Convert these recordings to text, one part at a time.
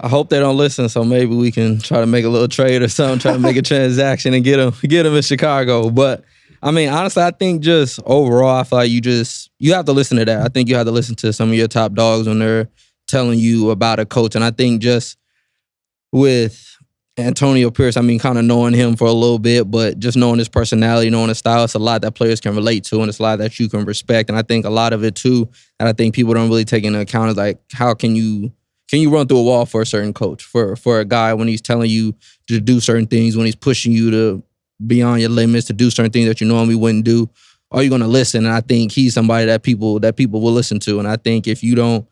I hope they don't listen, so maybe we can try to make a little trade or something, try to make a transaction and get him in Chicago. But I mean, honestly, I think just overall, I feel like you have to listen to that. I think you have to listen to some of your top dogs when they're telling you about a coach. And I think just with Antonio Pierce, I mean, kind of knowing him for a little bit, but just knowing his personality, knowing his style, it's a lot that players can relate to, and it's a lot that you can respect. And I think a lot of it too, that I think people don't really take into account is like, how can you run through a wall for a certain coach, for a guy when he's telling you to do certain things, when he's pushing you to beyond your limits, to do certain things that you normally wouldn't do? Are you going to listen? And I think he's somebody that people will listen to. And I think if you don't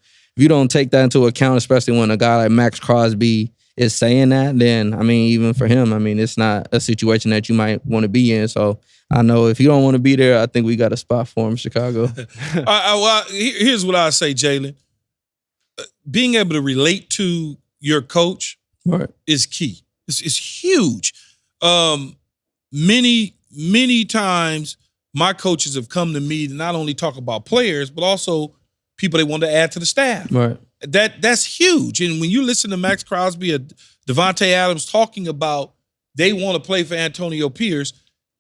take that into account, especially when a guy like Maxx Crosby is saying that, then, I mean, even for him, I mean, it's not a situation that you might want to be in. So I know if you don't want to be there, I think we got a spot for him in Chicago. Well, here's what I say, Jaylon. Being able to relate to your coach is key. It's huge. Many times my coaches have come to me to not only talk about players, but also people they want to add to the staff. Right. That's huge. And when you listen to Maxx Crosby or Devontae Adams talking about they want to play for Antonio Pierce,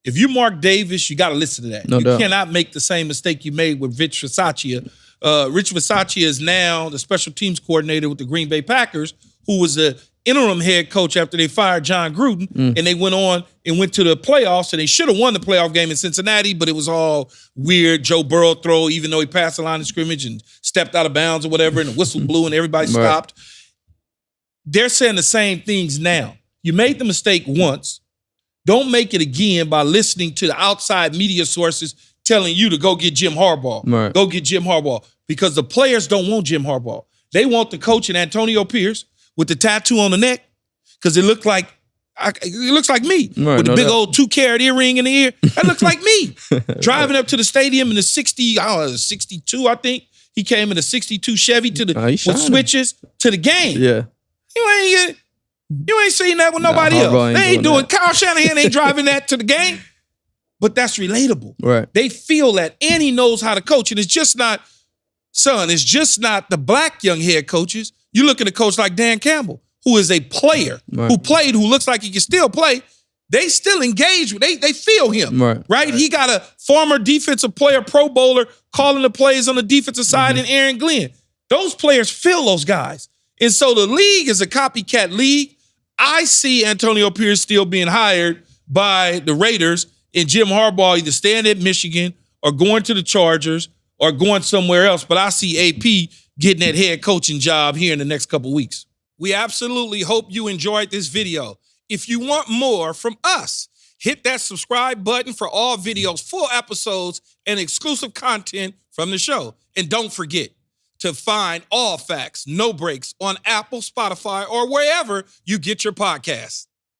if you Mark Davis, you got to listen to that. No you doubt. cannot make the same mistake you made with Rich Bisaccia. Rich Bisaccia is now the special teams coordinator with the Green Bay Packers, who was the interim head coach after they fired John Gruden, and they went on and went to the playoffs, and they should have won the playoff game in Cincinnati, but it was all weird. Joe Burrow throw, even though he passed the line of scrimmage and stepped out of bounds or whatever, and the whistle blew and everybody stopped. They're saying the same things now. You made the mistake once. Don't make it again by listening to the outside media sources telling you to go get Jim Harbaugh. Go get Jim Harbaugh. Because the players don't want Jim Harbaugh. They want the coach and Antonio Pierce with the tattoo on the neck, because it looks like me with the big old 2-carat earring in the ear. That looks like me. Driving up to the stadium in the 62, I think. He came in a 62 Chevy with switches to the game. Yeah. You ain't seen that with nobody else. They ain't doing Kyle Shanahan ain't driving that to the game. But that's relatable. Right. They feel that, and he knows how to coach. And it's just not the black young head coaches. You look at a coach like Dan Campbell, who is a player, who played, who looks like he can still play. They still engage. They feel him, right? He got a former defensive player, Pro Bowler, calling the plays on the defensive side in Aaron Glenn. Those players feel those guys. And so the league is a copycat league. I see Antonio Pierce still being hired by the Raiders, and Jim Harbaugh either staying at Michigan or going to the Chargers or going somewhere else. But I see AP getting that head coaching job here in the next couple weeks. We absolutely hope you enjoyed this video. If you want more from us, hit that subscribe button for all videos, full episodes, and exclusive content from the show. And don't forget to find All Facts, No Breaks on Apple, Spotify, or wherever you get your podcasts.